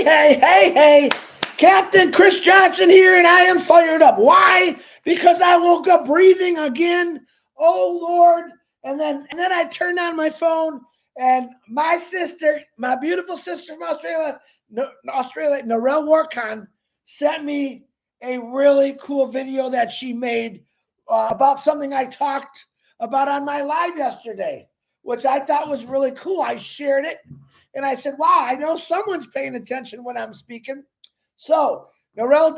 Hey. Captain Chris Johnson here, and I am fired up. Why? Because I woke up breathing again. Oh, Lord. And then I turned on my phone, and my sister, my beautiful sister from Australia, Narelle Warkhan, sent me a really cool video that she made about something I talked about on my live yesterday, which I thought was really cool. I shared it, and I said, wow, I know someone's paying attention when I'm speaking. So Narelle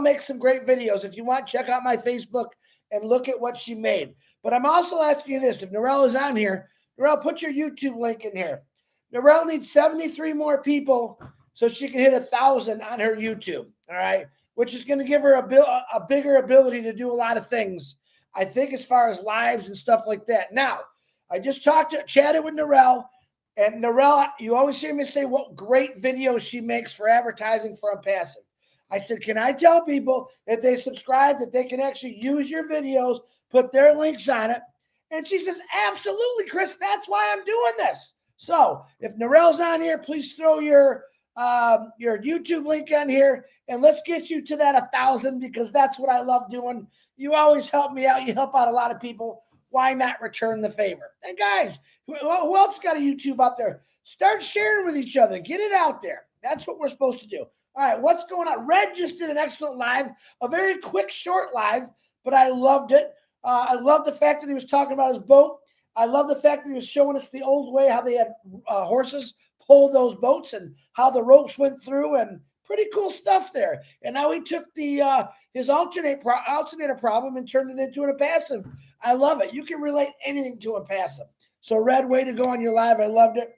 makes some great videos. If you want, check out my Facebook and look at what she made. But I'm also asking you this. If Narelle is on here, Narelle, put your YouTube link in here. Narelle needs 73 more people so she can hit 1,000 on her YouTube, all right? Which is going to give her a bigger ability to do a lot of things, I think, as far as lives and stuff like that. Now, I just chatted with Narelle. And Narelle, you always hear me say what great videos she makes for advertising for Onpassive. I said, can I tell people if they subscribe that they can actually use your videos, put their links on it? And she says, absolutely, Chris. That's why I'm doing this. So if Narelle's on here, please throw your YouTube link on here, and let's get you to that 1,000, because that's what I love doing. You always help me out. You help out a lot of people. Why not return the favor? And guys, who else got a YouTube out there? Start sharing with each other. Get it out there. That's what we're supposed to do. All right, what's going on? Red just did an excellent live, a very quick, short live, but I loved it. I love the fact that he was talking about his boat. I love the fact that he was showing us the old way, how they had horses pull those boats and how the ropes went through, and pretty cool stuff there. And now he took the his alternator problem and turned it into an Onpassive. I love it. You can relate anything to Onpassive. So, Red, way to go on your live. I loved it.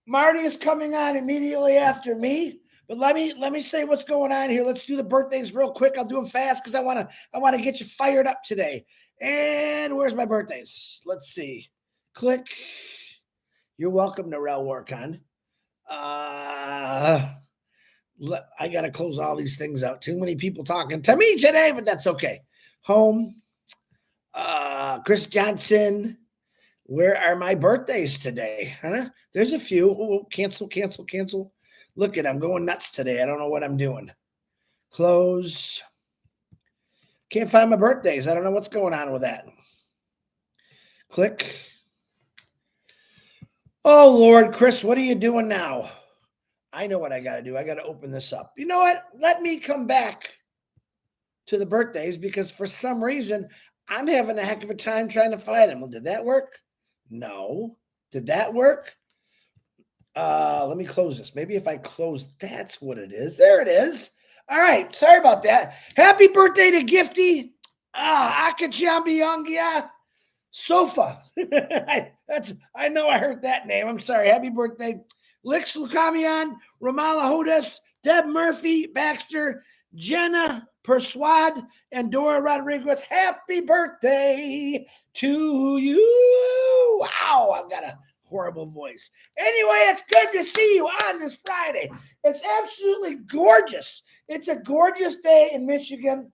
Marty is coming on immediately after me, but let me say what's going on here. Let's do the birthdays real quick. I'll do them fast because I want to get you fired up today. And where's my birthdays? Let's see. Click. You're welcome, Narelle Warkhan. I got to close all these things out. Too many people talking to me today, but that's okay. Home. Chris Johnson. Where are my birthdays today? Huh? There's a few. Oh, cancel. Look I'm going nuts today. I don't know what I'm doing. Close. Can't find my birthdays. I don't know what's going on with that. Click. Oh, Lord, Chris, what are you doing now? I know what I got to do. I got to open this up. You know what? Let me come back to the birthdays, because for some reason, I'm having a heck of a time trying to find them. Well, did that work? No. Did that work? Let me close this. Maybe if I close, that's what it is. There it is. All right. Sorry about that. Happy birthday to Gifty. Akachambiyangia Sofa. I know I heard that name. I'm sorry. Happy birthday. Lix Lukamian, Ramala Hodas, Deb Murphy, Baxter, Jenna Persuade, and Dora Rodriguez. Happy birthday to you. Wow, I've got a horrible voice. Anyway, it's good to see you on this Friday. It's absolutely gorgeous. It's a gorgeous day in Michigan.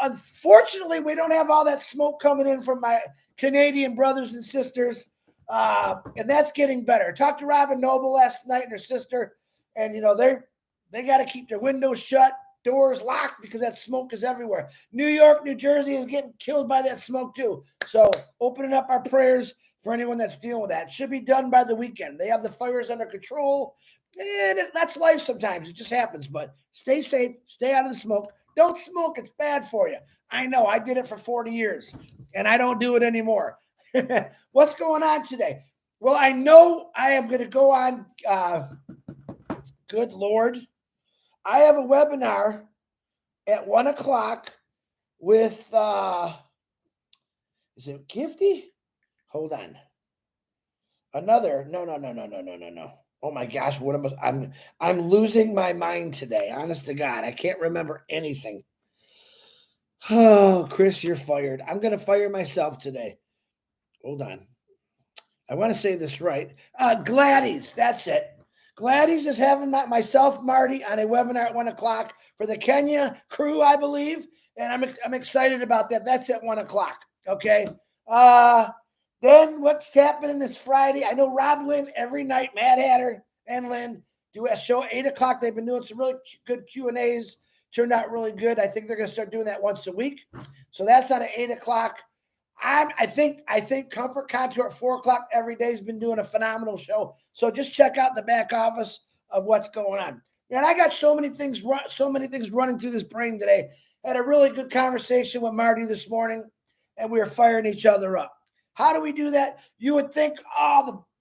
Unfortunately, we don't have all that smoke coming in from my Canadian brothers and sisters, and that's getting better. Talked to Robin Noble last night and her sister, and they got to keep their windows shut, doors locked, because that smoke is everywhere. New York, New Jersey is getting killed by that smoke too. So opening up our prayers for anyone that's dealing with that. It should be done by the weekend. They have the fires under control, and that's life sometimes. It just happens, but stay safe, stay out of the smoke. Don't smoke. It's bad for you. I know. I did it for 40 years, and I don't do it anymore. What's going on today? Well, I know I am going to go on. Good Lord. I have a webinar at 1 o'clock with, is it Gifty? Hold on. Another. No. Oh my gosh, I'm losing my mind today. Honest to God, I can't remember anything. Oh, Chris, you're fired. I'm going to fire myself today. Hold on. I want to say this right. Gladys, that's it. Gladys is having myself, Marty, on a webinar at 1 o'clock for the Kenya crew, I believe, and I'm excited about that. That's at 1 o'clock. Okay. Then what's happening this Friday? I know Rob Lynn every night, Mad Hatter and Lynn do a show at 8 o'clock. They've been doing some really good Q&As. Turned out really good. I think they're going to start doing that once a week. So that's on at 8 o'clock. I think Comfort Contour at 4 o'clock every day has been doing a phenomenal show. So just check out the back office of what's going on. And I got so many things running through this brain today. Had a really good conversation with Marty this morning, and we were firing each other up. How do we do that? You would think,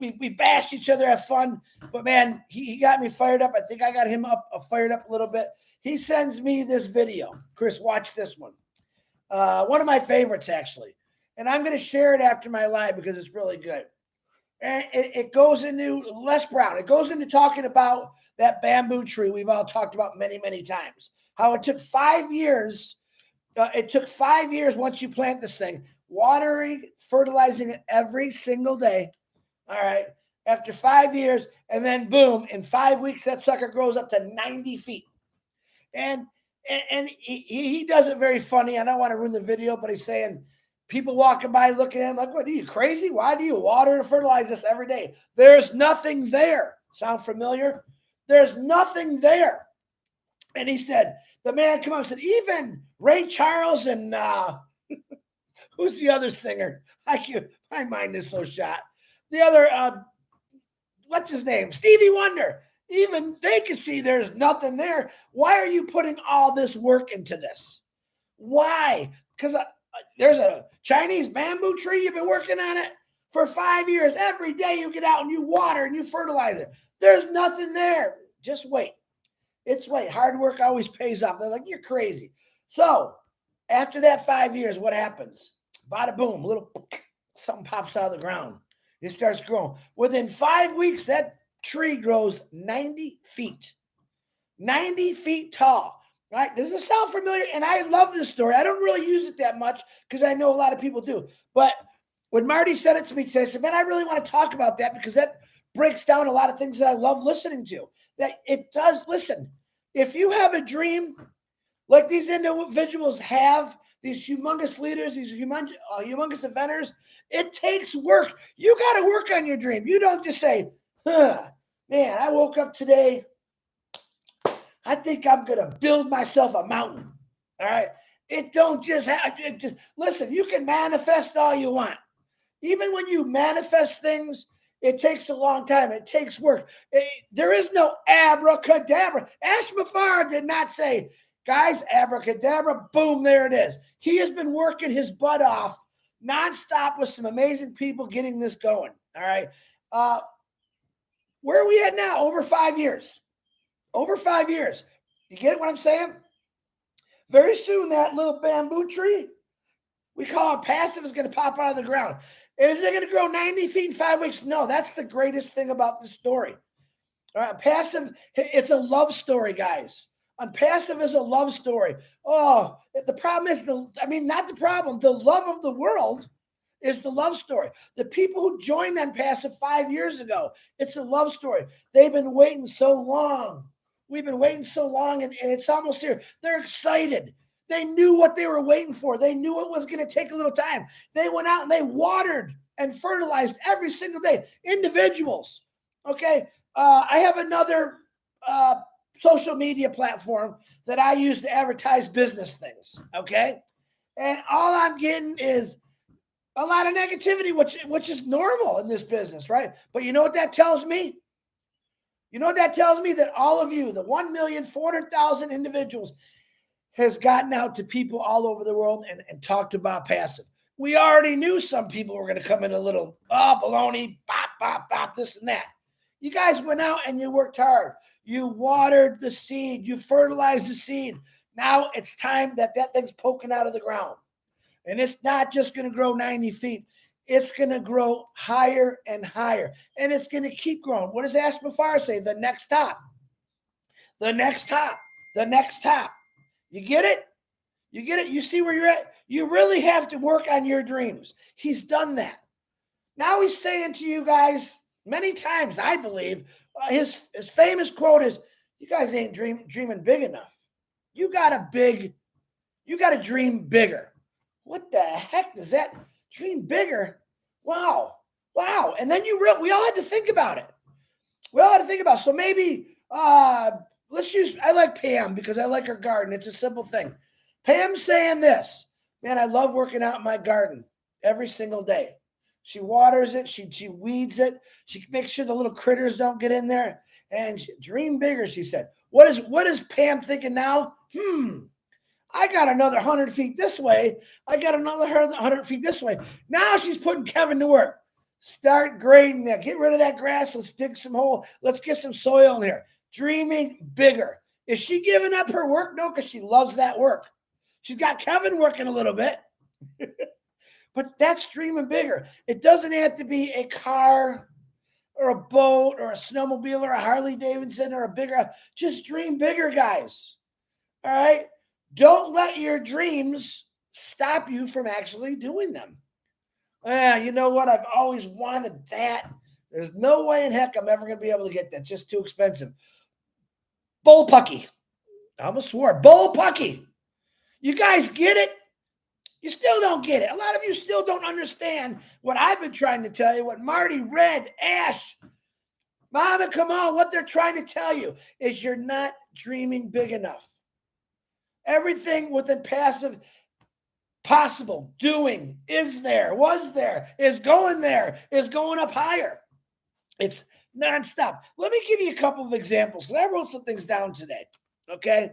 we bash each other, have fun. But, man, he got me fired up. I think I got him fired up a little bit. He sends me this video. Chris, watch this one. One of my favorites, actually. And I'm going to share it after my live because it's really good. And it goes into Les Brown. It goes into talking about that bamboo tree we've all talked about many, many times. How it took 5 years. It took 5 years once you plant this thing. Watering, fertilizing it every single day. All right. After 5 years, and then boom, in 5 weeks, that sucker grows up to 90 feet. And he does it very funny. I don't want to ruin the video, but he's saying people walking by looking at him like, what, are you crazy? Why do you water and fertilize this every day? There's nothing there. Sound familiar? There's nothing there. And he said, the man came up and said, even Ray Charles and who's the other singer? My mind is so shot. The other, what's his name? Stevie Wonder. Even they can see there's nothing there. Why are you putting all this work into this? Why? Because there's a Chinese bamboo tree. You've been working on it for 5 years. Every day you get out and you water and you fertilize it. There's nothing there. Just wait. Wait. Hard work always pays off. They're like, you're crazy. So after that 5 years, what happens? Bada boom, something pops out of the ground. It starts growing. Within 5 weeks, that tree grows 90 feet. 90 feet tall. Right? Does this sound familiar? And I love this story. I don't really use it that much because I know a lot of people do. But when Marty said it to me today, I said, man, I really want to talk about that because that breaks down a lot of things that I love listening to. That it does. Listen, if you have a dream like these individuals have, these humongous leaders, these humongous inventors, it takes work. You got to work on your dream. You don't just say, man, I woke up today. I think I'm going to build myself a mountain. All right. It don't just happen. Listen, you can manifest all you want. Even when you manifest things, it takes a long time. It takes work. There is no abracadabra. Ash Mufareh did not say, guys, abracadabra, boom, there it is. He has been working his butt off nonstop with some amazing people getting this going. All right. Where are we at now? Over 5 years. Over 5 years. You get it what I'm saying? Very soon, that little bamboo tree, we call it passive, is going to pop out of the ground. And is it going to grow 90 feet in 5 weeks? No, that's the greatest thing about this story. All right, passive, it's a love story, guys. Onpassive is a love story. Oh, the problem is not the problem. The love of the world is the love story. The people who joined Onpassive 5 years ago, it's a love story. They've been waiting so long. We've been waiting so long, and it's almost here. They're excited. They knew what they were waiting for. They knew it was going to take a little time. They went out and they watered and fertilized every single day. Individuals. Okay. I have another social media platform that I use to advertise business things. Okay. And all I'm getting is a lot of negativity, which is normal in this business, right? But you know what that tells me? You know what that tells me? That all of you, the 1,400,000 individuals, has gotten out to people all over the world and talked about passive. We already knew some people were going to come in a little, baloney, bop, bop, bop, this and that. You guys went out and you worked hard. You watered the seed. You fertilized the seed. Now it's time that thing's poking out of the ground. And it's not just going to grow 90 feet. It's going to grow higher and higher. And it's going to keep growing. What does Ash Mufareh say? The next top. The next top. The next top. You get it? You get it? You see where you're at? You really have to work on your dreams. He's done that. Now he's saying to you guys many times, I believe, his famous quote is, you guys ain't dreaming big enough. You got to dream bigger. What the heck does that dream bigger? Wow. And then we all had to think about it. So maybe let's use, I like Pam because I like her garden. It's a simple thing. Pam's saying this, man, I love working out in my garden every single day. She waters it, she weeds it, she makes sure the little critters don't get in there. And dream bigger, she said. What is Pam thinking now? I got another 100 feet this way. I got another 100 feet this way. Now she's putting Kevin to work. Start grading that. Get rid of that grass. Let's dig some hole. Let's get some soil in here. Dreaming bigger. Is she giving up her work? No, because she loves that work. She's got Kevin working a little bit. But that's dreaming bigger. It doesn't have to be a car or a boat or a snowmobile or a Harley Davidson or a bigger. Just dream bigger, guys. All right? Don't let your dreams stop you from actually doing them. You know what? I've always wanted that. There's no way in heck I'm ever going to be able to get that. Just too expensive. Bullpucky. I almost swore. Bullpucky. You guys get it? You still don't get it. A lot of you still don't understand what I've been trying to tell you, what Marty, Red, Ash, Mama, come on. What they're trying to tell you is you're not dreaming big enough. Everything within passive, possible, doing, is there, was there, is going up higher. It's nonstop. Let me give you a couple of examples because I wrote some things down today. Okay.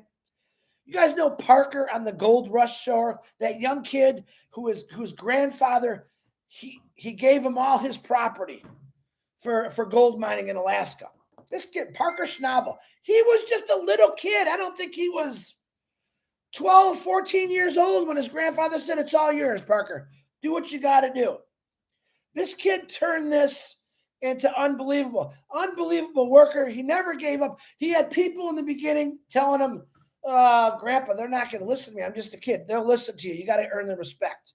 You guys know Parker on the Gold Rush shore, that young kid whose grandfather, he gave him all his property for gold mining in Alaska. This kid, Parker Schnabel, he was just a little kid. I don't think he was 12, 14 years old when his grandfather said, it's all yours, Parker. Do what you got to do. This kid turned this into unbelievable worker. He never gave up. He had people in the beginning telling him, Grandpa, they're not going to listen to me. I'm just a kid. They'll listen to you. You got to earn their respect.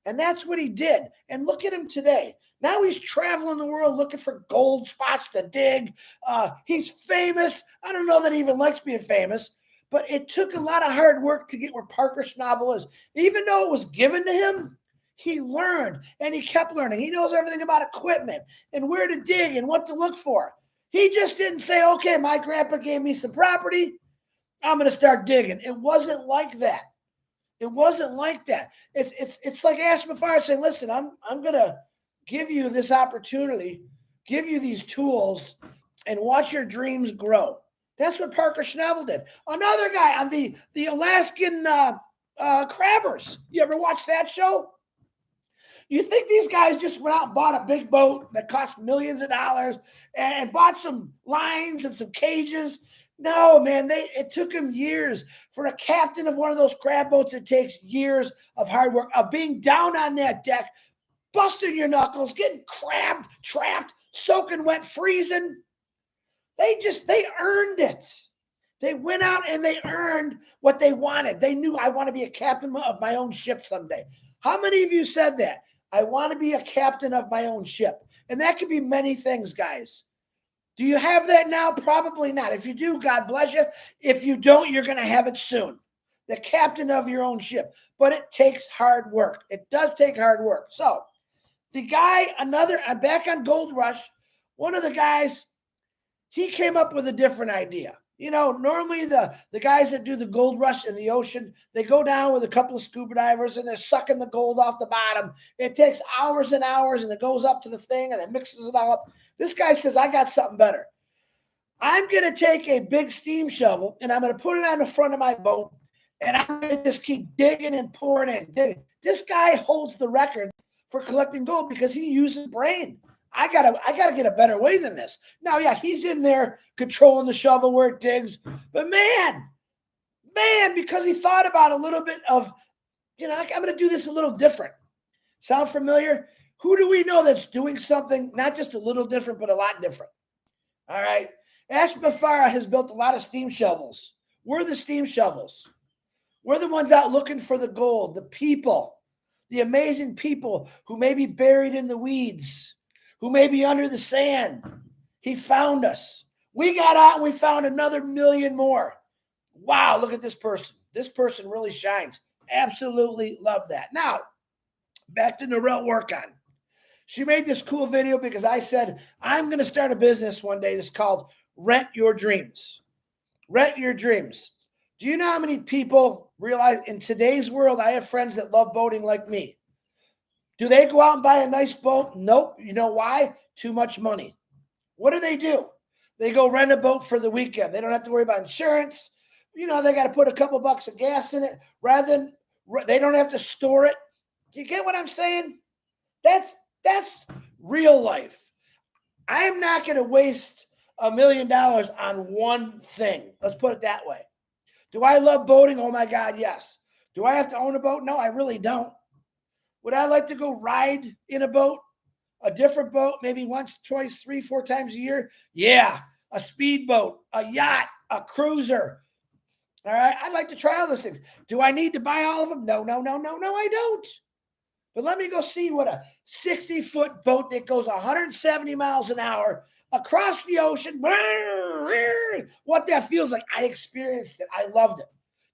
And that's what he did. And look at him today. Now he's traveling the world looking for gold spots to dig. He's famous. I don't know that he even likes being famous, but it took a lot of hard work to get where Parker Schnabel is. Even though it was given to him, he learned and he kept learning. He knows everything about equipment and where to dig and what to look for. He just didn't say, okay, my grandpa gave me some property, I'm going to start digging. It wasn't like that. It wasn't like that. It's like Ash Mufareh saying, listen, I'm going to give you this opportunity, give you these tools, and watch your dreams grow. That's what Parker Schnabel did. Another guy on the Alaskan crabbers. You ever watch that show? You think these guys just went out and bought a big boat that cost millions of dollars and bought some lines and some cages? No, man, it took him years. For a captain of one of those crab boats, it takes years of hard work, of being down on that deck, busting your knuckles, getting crabbed, trapped, soaking wet, freezing. They earned it. They went out and they earned what they wanted. They knew, I want to be a captain of my own ship someday. How many of you said that? I want to be a captain of my own ship. And that could be many things, guys. Do you have that now? Probably not. If you do, God bless you. If you don't, you're going to have it soon. The captain of your own ship. But it takes hard work. It does take hard work. So the guy, back on Gold Rush, one of the guys, he came up with a different idea. You know, normally the guys that do the gold rush in the ocean, they go down with a couple of scuba divers and they're sucking the gold off the bottom. It takes hours and hours and it goes up to the thing and it mixes it all up. This guy says, I got something better. I'm going to take a big steam shovel and I'm going to put it on the front of my boat and I'm going to just keep digging and pouring in. Digging. This guy holds the record for collecting gold because he uses brain. I gotta get a better way than this. Now, yeah, he's in there controlling the shovel where it digs. But man, because he thought about a little bit of, you know, I'm going to do this a little different. Sound familiar? Who do we know that's doing something not just a little different, but a lot different? All right. Ash Mufareh has built a lot of steam shovels. We're the steam shovels. We're the ones out looking for the gold, the people, the amazing people who may be buried in the weeds, who may be under the sand. He found us. We got out and we found another million more. Wow, look at this person. This person really shines. Absolutely love that. Now, back to Narelle Workon. She made this cool video because I said, I'm going to start a business one day that's called rent your dreams. Rent your dreams. Do you know how many people realize in today's world, I have friends that love boating like me. Do they go out and buy a nice boat? Nope. You know why? Too much money. What do? They go rent a boat for the weekend. They don't have to worry about insurance. They got to put a couple bucks of gas in it rather than they don't have to store it. Do you get what I'm saying? That's real life. I am not going to waste $1 million on one thing. Let's put it that way. Do I love boating? Oh my God, yes. Do I have to own a boat? No, I really don't. Would I like to go ride in a boat? A different boat, maybe once, twice, 3, 4 times a year? Yeah. A speedboat, a yacht, a cruiser. All right. I'd like to try all those things. Do I need to buy all of them? No, I don't. But let me go see what a 60-foot boat that goes 170 miles an hour across the ocean, what that feels like. I experienced it. I loved it.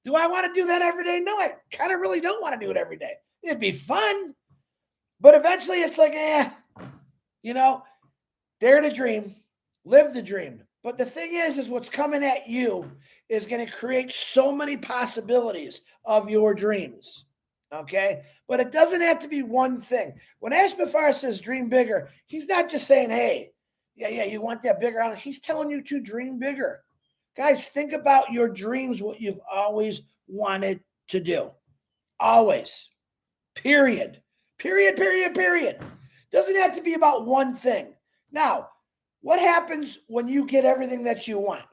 Do I want to do that every day? No, I kind of really don't want to do it every day. It'd be fun. But eventually it's like, dare to dream, live the dream. But the thing is what's coming at you is going to create so many possibilities of your dreams. Okay? But it doesn't have to be one thing. When Mufareh says dream bigger, he's not just saying, hey, yeah, you want that bigger house. He's telling you to dream bigger. Guys, think about your dreams, what you've always wanted to do. Always. Period. Doesn't have to be about one thing. Now, what happens when you get everything that you want?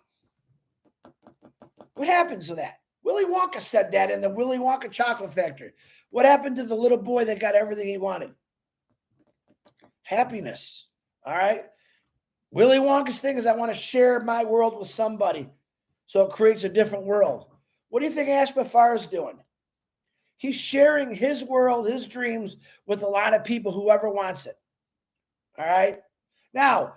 What happens with that? Willy Wonka said that in the Willy Wonka Chocolate Factory. What happened to the little boy that got everything he wanted? Happiness. All right? Willy Wonka's thing is I want to share my world with somebody so it creates a different world. What do you think Mufareh is doing? He's sharing his world, his dreams with a lot of people, whoever wants it. All right? Now,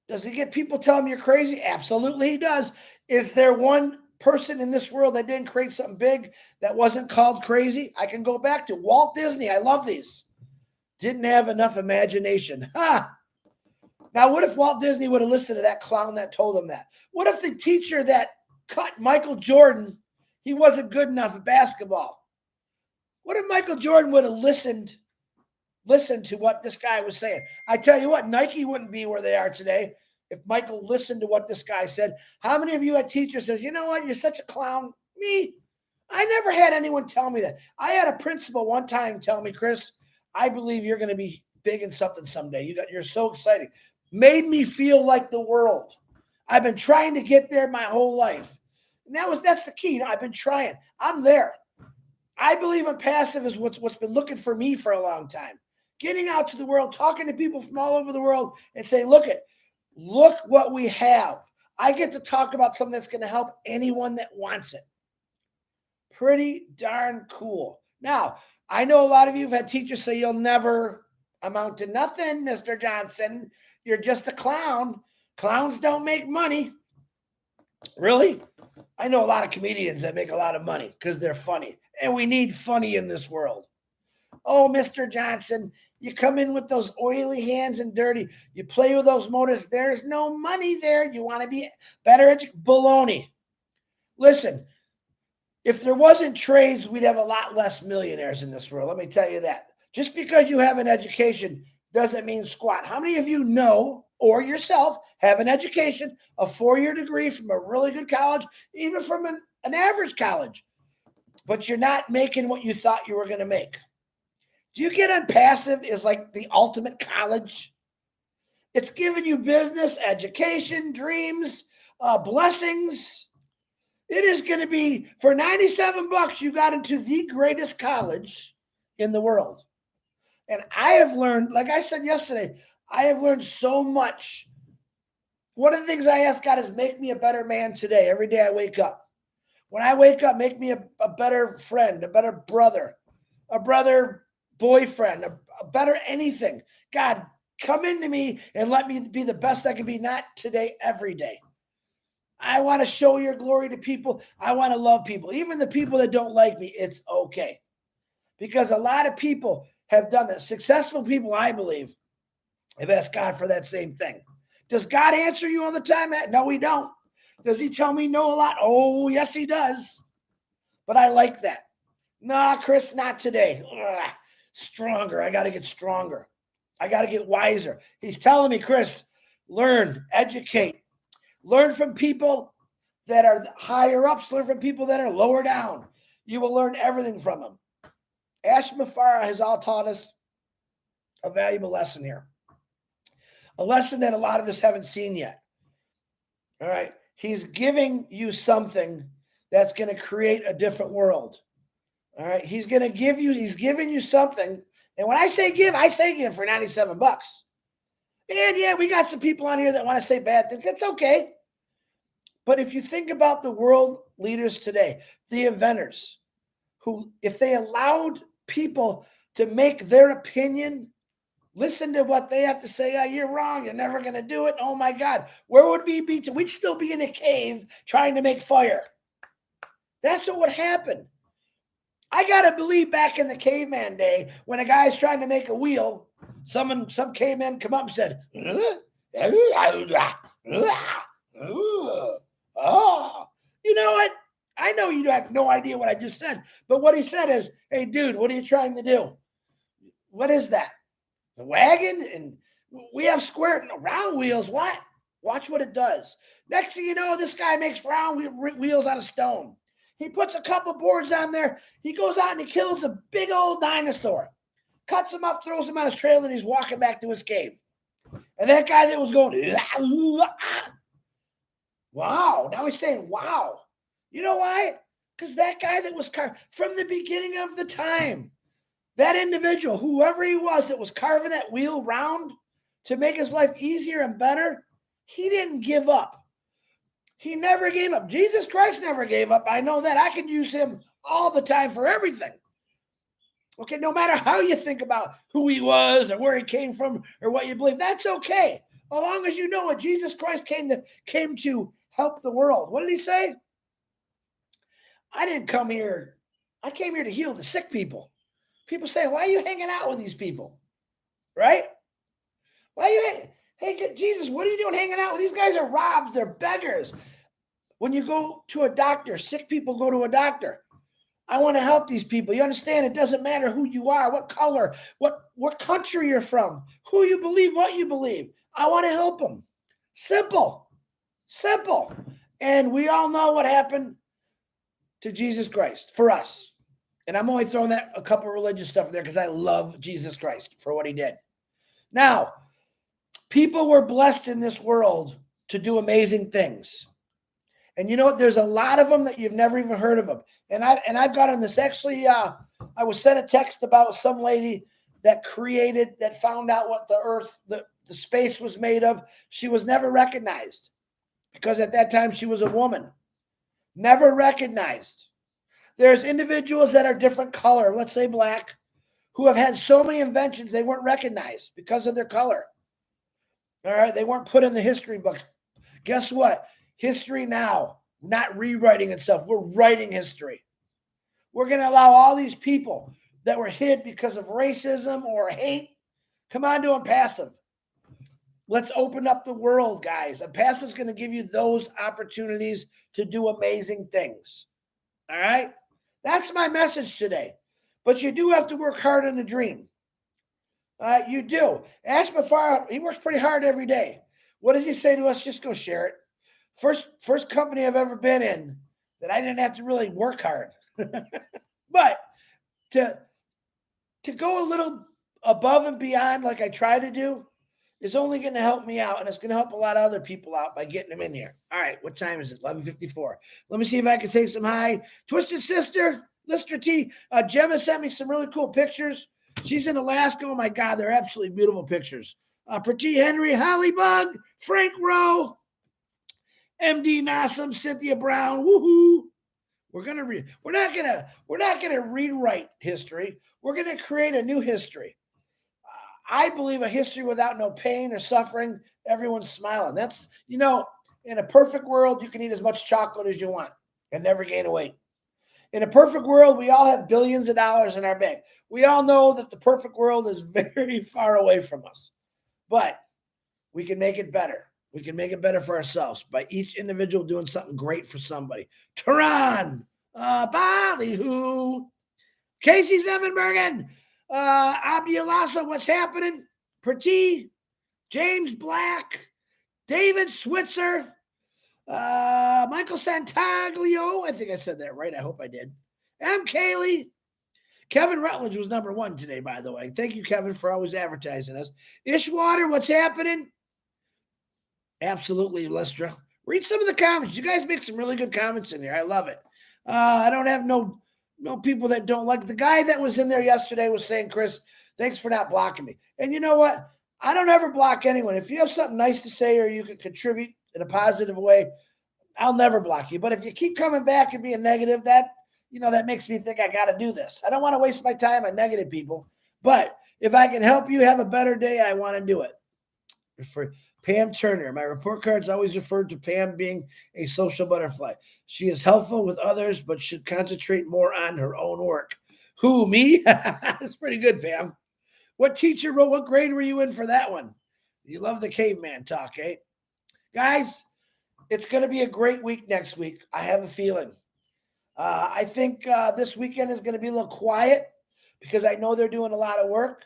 does he get people telling him you're crazy? Absolutely he does. Is there one person in this world that didn't create something big that wasn't called crazy? I can go back to Walt Disney. I love these. Didn't have enough imagination. Ha! Now, what if Walt Disney would have listened to that clown that told him that? What if the teacher that cut Michael Jordan, he wasn't good enough at basketball? What if Michael Jordan would have listened to what this guy was saying? I tell you what, Nike wouldn't be where they are today if Michael listened to what this guy said. How many of you had teachers says, you know what, you're such a clown? Me. I never had anyone tell me that. I had a principal one time tell me, Chris, I believe you're going to be big in something someday. You're so exciting. Made me feel like the world. I've been trying to get there my whole life. And that's the key. I've been trying. I'm there. I believe Onpassive is what's been looking for me for a long time. Getting out to the world, talking to people from all over the world and saying, look what we have. I get to talk about something that's going to help anyone that wants it. Pretty darn cool. Now, I know a lot of you have had teachers say you'll never amount to nothing, Mr. Johnson. You're just a clown. Clowns don't make money. Really? I know a lot of comedians that make a lot of money because they're funny. And we need funny in this world. Oh, Mr. Johnson, you come in with those oily hands and dirty. You play with those motors. There's no money there. You want to be better baloney. Listen, if there wasn't trades, we'd have a lot less millionaires in this world. Let me tell you that. Just because you have an education doesn't mean squat. How many of you know or yourself have an education, a 4-year degree from a really good college, even from an average college, but you're not making what you thought you were going to make? Do you get Onpassive is like the ultimate college? It's giving you business, education, dreams, blessings. It is going to be, for $97, you got into the greatest college in the world. And I have learned, like I said yesterday, I have learned so much. One of the things I ask God is make me a better man today, every day I wake up. When I wake up, make me a better friend, a better brother, a better boyfriend, a better anything. God, come into me and let me be the best I can be, not today, every day. I want to show your glory to people. I want to love people. Even the people that don't like me, it's okay. Because a lot of people have done that. Successful people, I believe, have asked God for that same thing. Does God answer you all the time? No, he don't. Does he tell me no a lot? Oh, yes, he does. But I like that. Nah, Chris, not today. Ugh, stronger. I got to get stronger. I got to get wiser. He's telling me, Chris, learn, educate, learn from people that are higher ups, learn from people that are lower down. You will learn everything from them. Mufareh has all taught us a valuable lesson here. A lesson that a lot of us haven't seen yet. All right. He's giving you something that's going to create a different world. All right. He's giving you something. And when I say give for 97 bucks. And yeah, we got some people on here that want to say bad things. That's okay. But if you think about the world leaders today, the inventors, who, if they allowed people to make their opinion, listen to what they have to say. Oh, you're wrong. You're never going to do it. Oh my God. Where would we be? We'd still be in a cave trying to make fire. That's what would happen. I got to believe back in the caveman day, when a guy's trying to make a wheel, some caveman come up and said, oh, you know what? I know you have no idea what I just said, but what he said is, hey, dude, what are you trying to do? What is that? The wagon? And we have square, round wheels. What? Watch what it does. Next thing you know, this guy makes round wheels out of stone. He puts a couple boards on there. He goes out and he kills a big old dinosaur, cuts him up, throws him on his trailer, and he's walking back to his cave. And that guy that was going, wow. Now he's saying, wow. You know why? Because that guy that was carved from the beginning of the time, that individual, whoever he was that was carving that wheel round to make his life easier and better, he didn't give up. He never gave up. Jesus Christ never gave up. I know that. I can use him all the time for everything. Okay, no matter how you think about who he was or where he came from or what you believe, that's okay. As long as you know what Jesus Christ came to help the world. What did he say? I didn't come here. I came here to heal the sick people. People say, why are you hanging out with these people? Right? Why are you hey, Jesus, what are you doing hanging out with these guys? Are robs, they're beggars. When you go to a doctor, sick people go to a doctor. I want to help these people. You understand? It doesn't matter who you are, what color, what country you're from, who you believe, what you believe. I want to help them. Simple. Simple. And we all know what happened to Jesus Christ for us. And I'm only throwing that a couple of religious stuff there because I love Jesus Christ for what he did. Now, people were blessed in this world to do amazing things. And you know what? There's a lot of them that you've never even heard of them. And I've got on this. Actually, I was sent a text about some lady that found out what the earth, the space was made of. She was never recognized because at that time she was a woman. Never recognized. There's individuals that are different color, let's say black, who have had so many inventions they weren't recognized because of their color. All right, they weren't put in the history books. Guess what? History now, not rewriting itself. We're writing history. We're going to allow all these people that were hid because of racism or hate come on to Onpassive. Let's open up the world, guys. Onpassive is going to give you those opportunities to do amazing things. All right? That's my message today. But you do have to work hard on the dream. You do. Mufareh, he works pretty hard every day. What does he say to us? Just go share it. First company I've ever been in that I didn't have to really work hard. But to go a little above and beyond like I try to do is only going to help me out, and it's going to help a lot of other people out by getting them in here. All right, what time is it? 11:54. Let me see if I can say some hi. Twisted Sister, Lister T. Gemma sent me some really cool pictures. She's in Alaska. Oh, my God, they're absolutely beautiful pictures. Prachi Henry, Holly Bug, Frank Rowe, MD Nassam, Cynthia Brown. Woohoo! We're not gonna rewrite history. We're gonna create a new history. I believe a history without no pain or suffering. Everyone's smiling. That's, in a perfect world, you can eat as much chocolate as you want and never gain weight. In a perfect world, we all have billions of dollars in our bank. We all know that the perfect world is very far away from us, but we can make it better. We can make it better for ourselves by each individual doing something great for somebody. Tehran, Ballyhoo, Casey Zevenbergen, Abdi Alassa, what's happening? Prati, James Black, David Switzer, Michael Santaglio. I think I said that right. I hope I did. M. Kaylee. Kevin Rutledge was number 1 today, by the way. Thank you, Kevin, for always advertising us. Ishwater, what's happening? Absolutely, Lestra. Read some of the comments. You guys make some really good comments in here. I love it. I don't have no people that don't like. The guy that was in there yesterday was saying, Chris, thanks for not blocking me. And you know what? I don't ever block anyone. If you have something nice to say or you can contribute in a positive way, I'll never block you. But if you keep coming back and being negative, that makes me think I got to do this. I don't want to waste my time on negative people. But if I can help you have a better day, I want to do it. For Pam Turner, my report cards always referred to Pam being a social butterfly. She is helpful with others, but should concentrate more on her own work. Who, me? That's pretty good, Pam. What teacher wrote? What grade were you in for that one? You love the caveman talk, eh? Guys, it's going to be a great week next week. I have a feeling. I think this weekend is going to be a little quiet because I know they're doing a lot of work.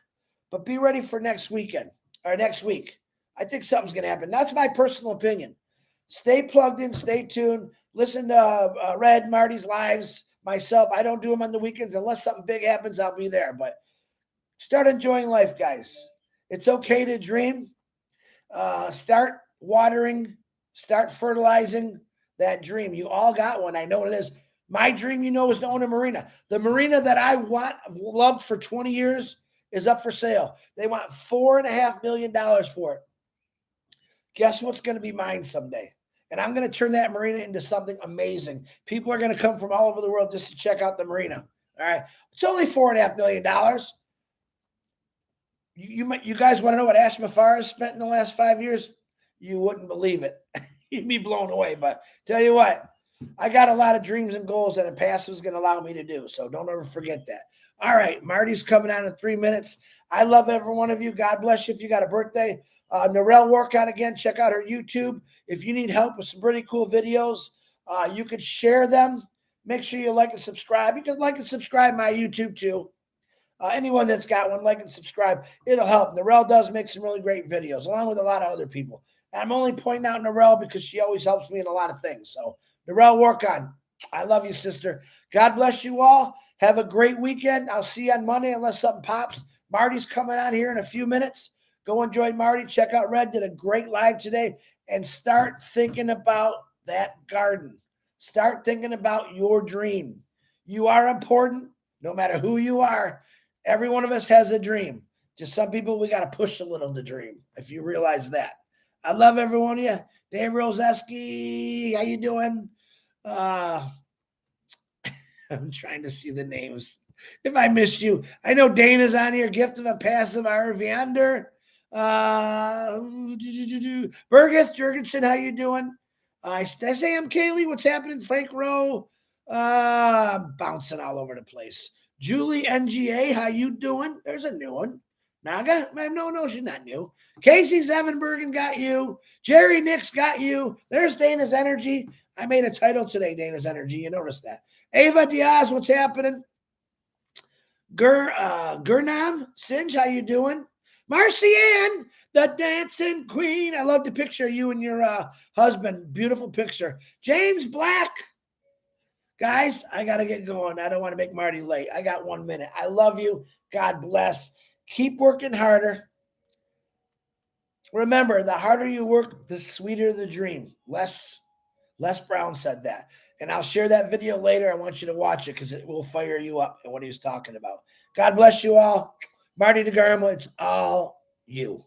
But be ready for next weekend or next week. I think something's going to happen. That's my personal opinion. Stay plugged in. Stay tuned. Listen to Red, Marty's lives, myself. I don't do them on the weekends. Unless something big happens, I'll be there. But start enjoying life, guys. It's okay to dream. Start watering. Start fertilizing that dream. You all got one. I know it is. My dream, is to own a marina. The marina that I loved for 20 years is up for sale. They want $4.5 million for it. Guess what's going to be mine someday? And I'm going to turn that marina into something amazing. People are going to come from all over the world just to check out the marina. All right. It's only $4.5 million. You guys want to know what Ash Mufareh has spent in the last 5 years? You wouldn't believe it. You'd be blown away. But tell you what, I got a lot of dreams and goals that Onpassive is going to allow me to do. So don't ever forget that. All right. Marty's coming on in 3 minutes. I love every one of you. God bless you if you got a birthday. Narelle Workout again. Check out her YouTube. If you need help with some pretty cool videos, you could share them. Make sure you like and subscribe. You can like and subscribe my YouTube too. Anyone that's got one, like and subscribe. It'll help. Narelle does make some really great videos, along with a lot of other people. And I'm only pointing out Narelle because she always helps me in a lot of things. So, Narelle, work on. I love you, sister. God bless you all. Have a great weekend. I'll see you on Monday unless something pops. Marty's coming on here in a few minutes. Go enjoy Marty. Check out Red. Did a great live today. And start thinking about that garden. Start thinking about your dream. You are important, no matter who you are. Every one of us has a dream. Just some people, we got to push a little to dream, if you realize that. I love every one of you. Dave Roseski, how you doing? I'm trying to see the names. If I missed you, I know Dana's on here. Gift of Onpassive, Arviander. Burgess Jurgensen, how you doing? I say I'm Kaylee. What's happening? Frank Rowe. Bouncing all over the place. Julie NGA, how you doing? There's a new one. Naga? No, she's not new. Casey Zevenbergen got you. Jerry Nix got you. There's Dana's Energy. I made a title today, Dana's Energy. You noticed that. Ava Diaz, what's happening? Gurnam, Singe, how you doing? Marcianne, the dancing queen. I love the picture of you and your husband. Beautiful picture. James Black. Guys, I got to get going. I don't want to make Marty late. I got 1 minute. I love you. God bless. Keep working harder. Remember, the harder you work, the sweeter the dream. Les Brown said that. And I'll share that video later. I want you to watch it because it will fire you up at what he was talking about. God bless you all. Marty DeGarmo, it's all you.